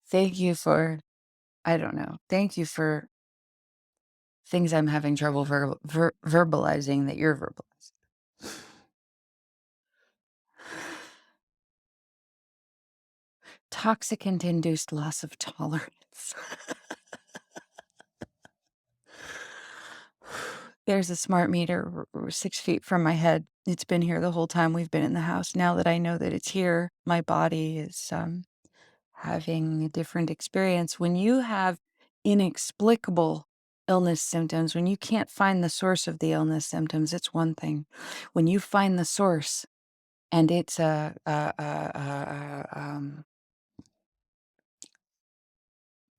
Thank you for, I don't know, thank you for things I'm having trouble verbalizing that you're verbalizing. Toxicant-induced loss of tolerance. There's a smart meter 6 feet from my head. It's been here the whole time we've been in the house. Now that I know that it's here, my body is having a different experience. When you have inexplicable illness symptoms, when you can't find the source of the illness symptoms, it's one thing. When you find the source and it's a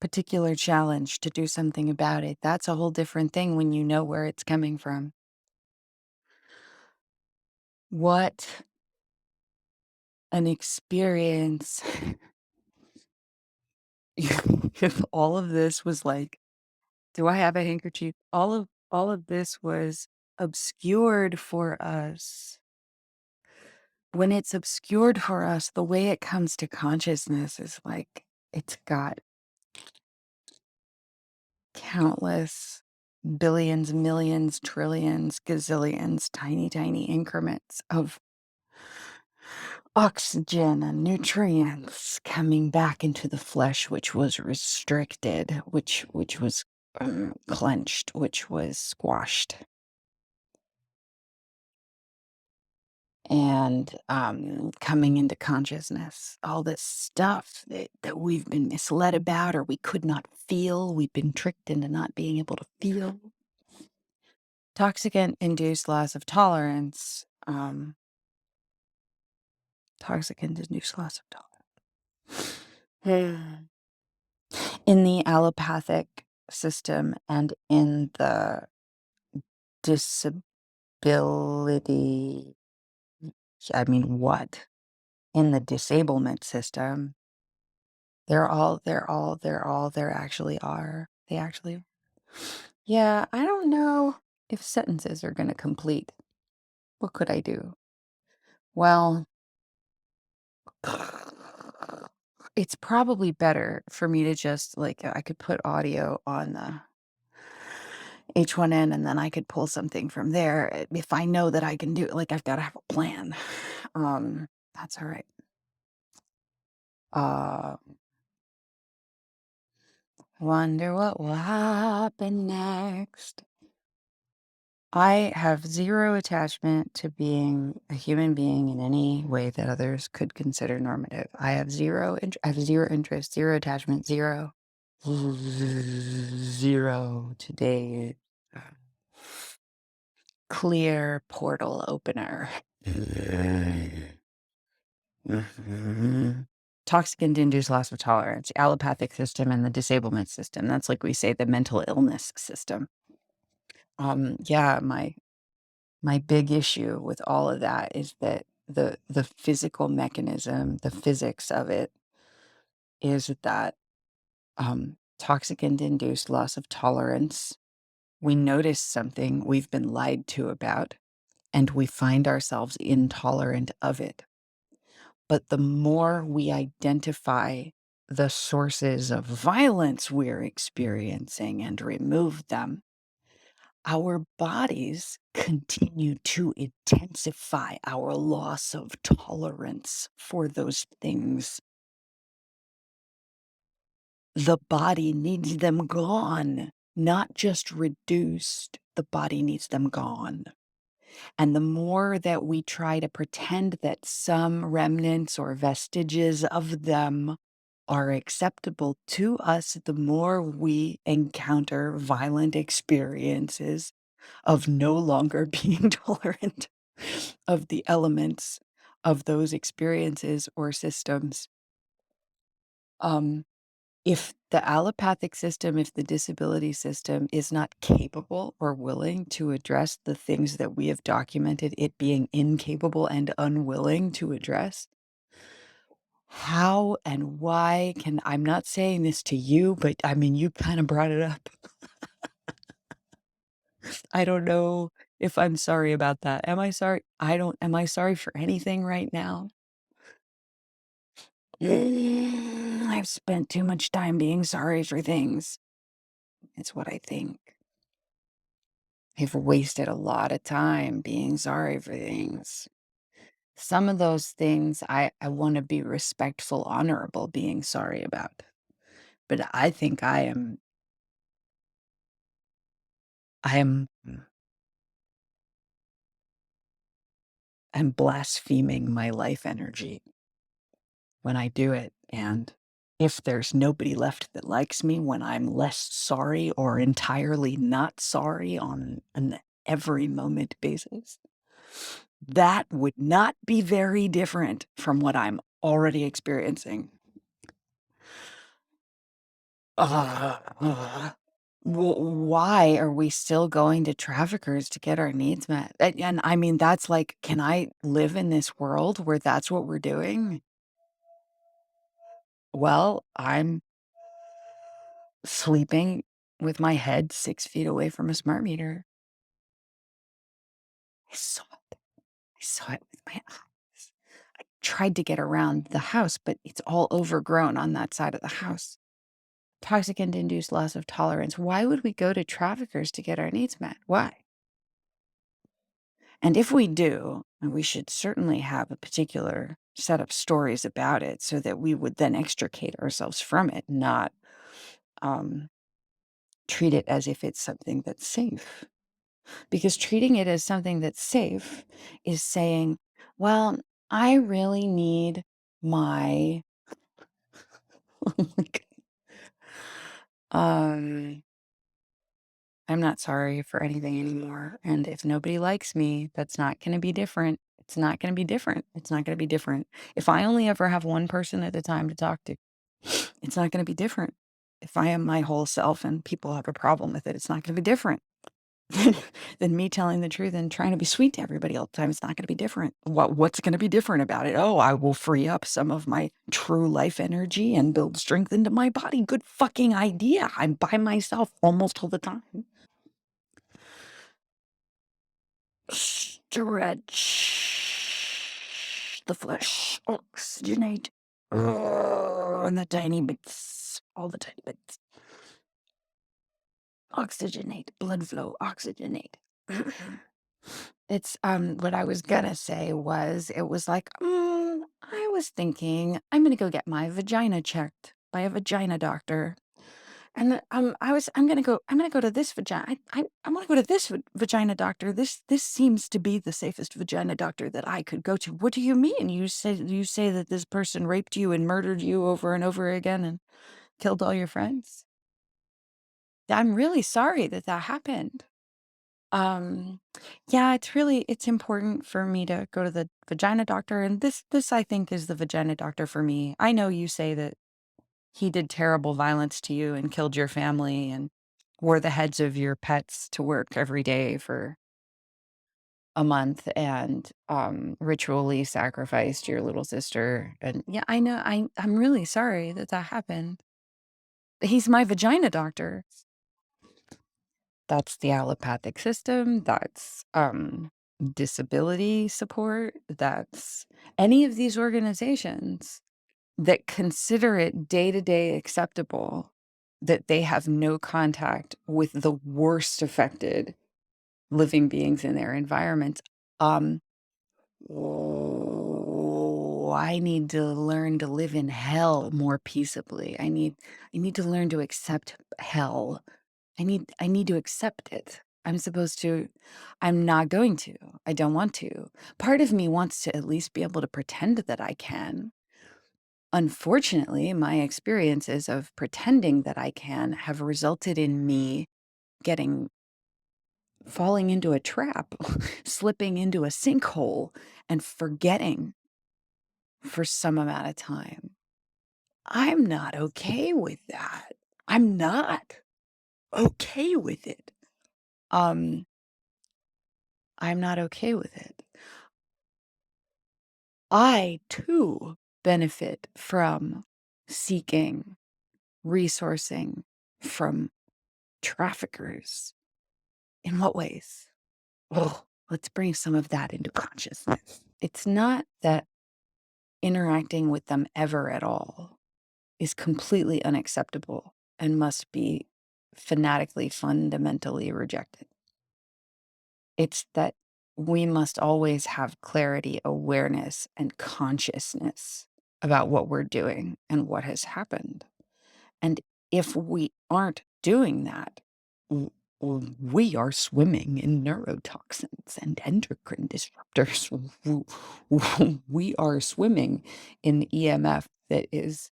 particular challenge to do something about it, that's a whole different thing when you know where it's coming from. What an experience. If all of this was like, do I have a handkerchief? All of this was obscured for us. When it's obscured for us, the way it comes to consciousness is like it's got countless billions, millions, trillions, gazillions, tiny, tiny increments of oxygen and nutrients coming back into the flesh, which was restricted, which was clenched, which was squashed, and coming into consciousness. All this stuff that we've been misled about, or we could not feel. We've been tricked into not being able to feel. Toxicant-induced loss of tolerance. Toxicant-induced loss of tolerance. In the allopathic system and in the disability, I mean, what? In the disablement system, there actually are. They actually, yeah, I don't know if sentences are going to complete. What could I do? Well, it's probably better for me to just, like, I could put audio on the H1N and then I could pull something from there if I know that I can do it. Like, I've gotta have a plan. That's all right. Uh, wonder what will happen next. I have zero attachment to being a human being in any way that others could consider normative. I have I have zero interest, zero attachment, zero. Zero today. Clear portal opener. Toxicant-induced loss of tolerance, allopathic system, and the disablement system. That's like we say the mental illness system. Yeah, my big issue with all of that is that the physical mechanism, the physics of it, is that toxicant-induced loss of tolerance. We notice something we've been lied to about, and we find ourselves intolerant of it. But the more we identify the sources of violence we're experiencing and remove them, our bodies continue to intensify our loss of tolerance for those things. The body needs them gone, not just reduced. The body needs them gone. And the more that we try to pretend that some remnants or vestiges of them are acceptable to us, the more we encounter violent experiences of no longer being tolerant of the elements of those experiences or systems. If the allopathic system, if the disability system is not capable or willing to address the things that we have documented it being incapable and unwilling to address, how and why can I'm not saying this to you, but I mean, you kind of brought it up. I don't know if I'm sorry about that. Am I sorry? Am I sorry for anything right now? I've spent too much time being sorry for things. It's what I think. I've wasted a lot of time being sorry for things. Some of those things I want to be respectful, honorable being sorry about. But I think I am I'm blaspheming my life energy when I do it. And if there's nobody left that likes me when I'm less sorry or entirely not sorry on an every moment basis, that would not be very different from what I'm already experiencing. Why are we still going to traffickers to get our needs met? And I mean, that's like, can I live in this world where that's what we're doing? Well, I'm sleeping with my head 6 feet away from a smart meter. I saw it. I saw it with my eyes. I tried to get around the house, but it's all overgrown on that side of the house. Toxicant-induced loss of tolerance. Why would we go to traffickers to get our needs met? Why? And if we do, and we should certainly have a particular set of stories about it so that we would then extricate ourselves from it, not um, treat it as if it's something that's safe. Because treating it as something that's safe is saying, well, I really need my, oh my God. I'm not sorry for anything anymore. And if nobody likes me, that's not going to be different. It's not going to be different. It's not going to be different. If I only ever have one person at a time to talk to, it's not going to be different. If I am my whole self and people have a problem with it, it's not going to be different than me telling the truth and trying to be sweet to everybody all the time. It's not going to be different. What's going to be different about it? Oh, I will free up some of my true life energy and build strength into my body. Good fucking idea. I'm by myself almost all the time. Stretch the flesh, oxygenate, and the tiny bits, all the tiny bits. Oxygenate, blood flow, oxygenate. It's what I was gonna say was it was like, I was thinking I'm gonna go get my vagina checked by a vagina doctor. And, I'm gonna go to this vagina I wanna go to this vagina doctor. This seems to be the safest vagina doctor that I could go to. What do you mean? You say that this person raped you and murdered you over and over again and killed all your friends? I'm really sorry that that happened. Um, yeah, it's important for me to go to the vagina doctor, and this I think is the vagina doctor for me. I know you say that he did terrible violence to you and killed your family and wore the heads of your pets to work every day for a month and ritually sacrificed your little sister. And yeah, I know I'm really sorry that that happened. He's my vagina doctor. That's the allopathic system. That's disability support. That's any of these organizations that consider it day-to-day acceptable that they have no contact with the worst affected living beings in their environments. Um, I need to learn to live in hell more peaceably. I need to learn to accept hell. I need to accept it. I'm not going to. I don't want to. Part of me wants to at least be able to pretend that I can. Unfortunately, my experiences of pretending that I can have resulted in me getting falling into a trap, slipping into a sinkhole, and forgetting for some amount of time. I'm not okay with that. I'm not okay with it. Um, I'm not okay with it. I too benefit from seeking, resourcing from traffickers. In what ways? Oh, let's bring some of that into consciousness. It's not that interacting with them ever at all is completely unacceptable and must be fanatically, fundamentally rejected. It's that we must always have clarity, awareness, and consciousness about what we're doing and what has happened. And if we aren't doing that, w- we are swimming in neurotoxins and endocrine disruptors. We are swimming in EMF that is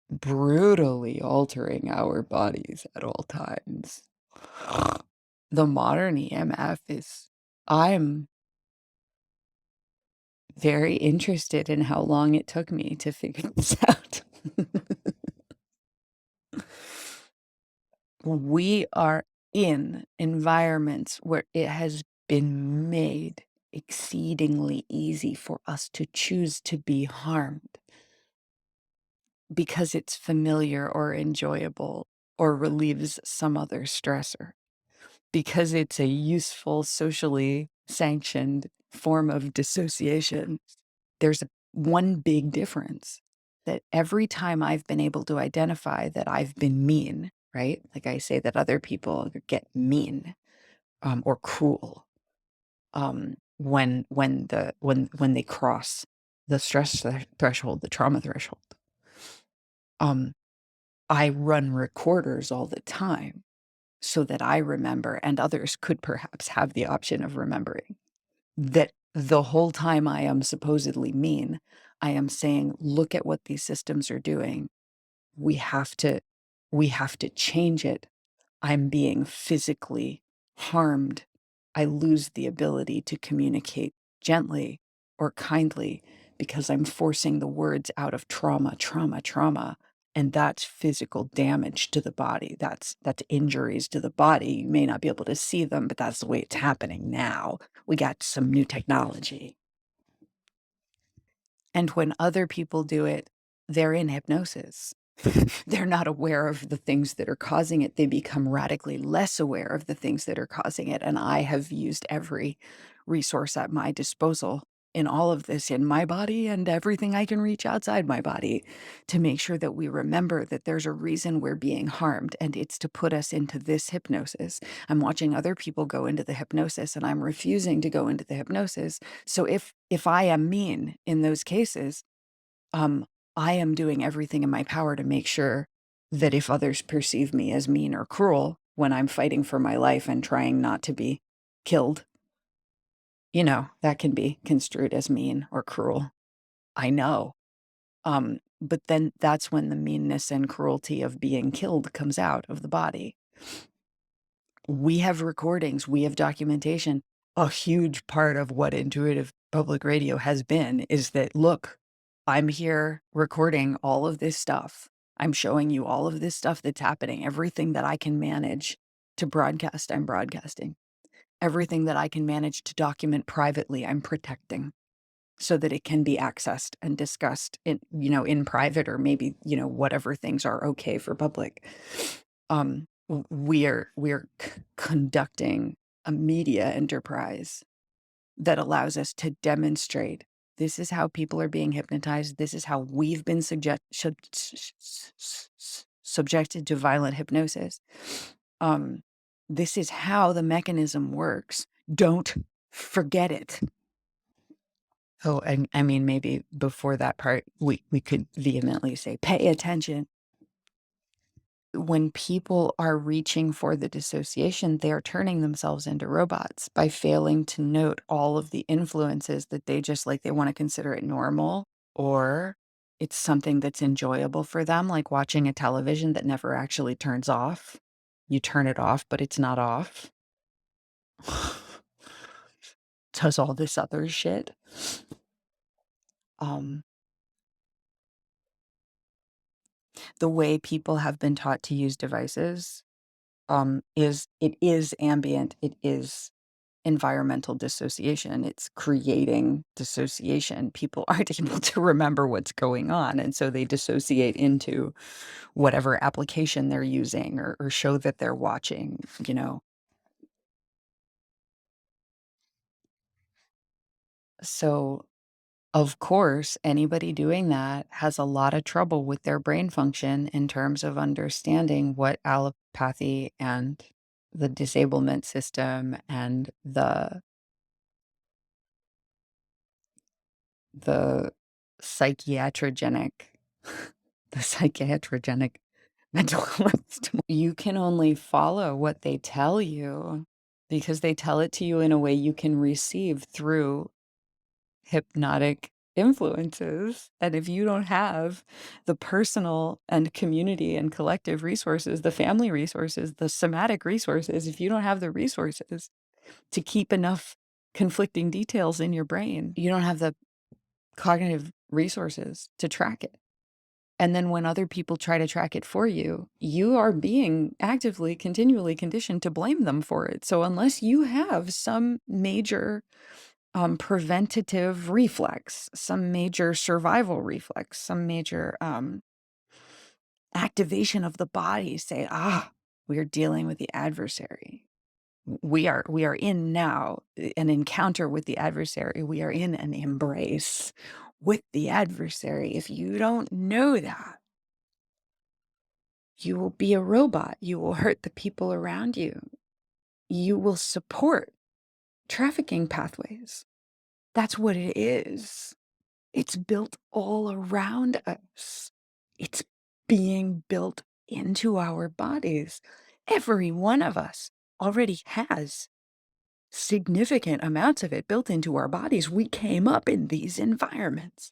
brutally altering our bodies at all times. The modern EMF is, I'm very interested in how long it took me to figure this out. We are in environments where it has been made exceedingly easy for us to choose to be harmed because it's familiar or enjoyable or relieves some other stressor, because it's a useful, socially sanctioned form of dissociation. There's one big difference, that every time I've been able to identify that I've been mean, right? Like I say that other people get mean, or cruel, when they cross the stress threshold, the trauma threshold. I run recorders all the time so that I remember, and others could perhaps have the option of remembering, that the whole time I am supposedly mean, I am saying, look at what these systems are doing. We have to, we have to change it. I'm being physically harmed. I lose the ability to communicate gently or kindly because I'm forcing the words out of trauma, trauma, trauma. And that's physical damage to the body. That's injuries to the body. You may not be able to see them, but that's the way it's happening now. We got some new technology. And when other people do it, they're in hypnosis. They're not aware of the things that are causing it. They become radically less aware of the things that are causing it. And I have used every resource at my disposal in all of this, in my body and everything I can reach outside my body, to make sure that we remember that there's a reason we're being harmed, and it's to put us into this hypnosis. I'm watching other people go into the hypnosis, and I'm refusing to go into the hypnosis. So if I am mean in those cases, um, I am doing everything in my power to make sure that if others perceive me as mean or cruel when I'm fighting for my life and trying not to be killed, that can be construed as mean or cruel. I know. But then that's when the meanness and cruelty of being killed comes out of the body. We have recordings, we have documentation. A huge part of what intuitive public radio has been is that, look, I'm here recording all of this stuff. I'm showing you all of this stuff that's happening. Everything that I can manage to broadcast, I'm broadcasting. Everything that I can manage to document privately, I'm protecting so that it can be accessed and discussed in private, or maybe, whatever things are okay for public. We are conducting a media enterprise that allows us to demonstrate, this is how people are being hypnotized. This is how we've been subjected to violent hypnosis. This is how the mechanism works. Don't forget it. Oh, and I mean, maybe before that part, we could vehemently say, pay attention. When people are reaching for the dissociation, they are turning themselves into robots by failing to note all of the influences that they want to consider it normal, or it's something that's enjoyable for them, like watching a television that never actually turns off. You turn it off, but it's not off. Does all this other shit. Um, the way people have been taught to use devices, it is ambient, it is environmental dissociation. It's creating dissociation. People aren't able to remember what's going on, and so they dissociate into whatever application they're using or show that they're watching. So Of course, anybody doing that has a lot of trouble with their brain function in terms of understanding what allopathy and the disablement system and the psychiatrogenic the psychiatrogenic mental illness. You can only follow what they tell you because they tell it to you in a way you can receive through hypnotic influences. And if you don't have the personal and community and collective resources, the family resources, the somatic resources, if you don't have the resources to keep enough conflicting details in your brain, you don't have the cognitive resources to track it. And then when other people try to track it for you, you are being actively, continually conditioned to blame them for it. So unless you have some major preventative reflex, some major survival reflex, some major activation of the body, say, we are dealing with the adversary. We are in now an encounter with the adversary. We are in an embrace with the adversary. If you don't know that, you will be a robot. You will hurt the people around you. You will support trafficking pathways. That's what it is. It's built all around us. It's being built into our bodies. Every one of us already has significant amounts of it built into our bodies. We came up in these environments.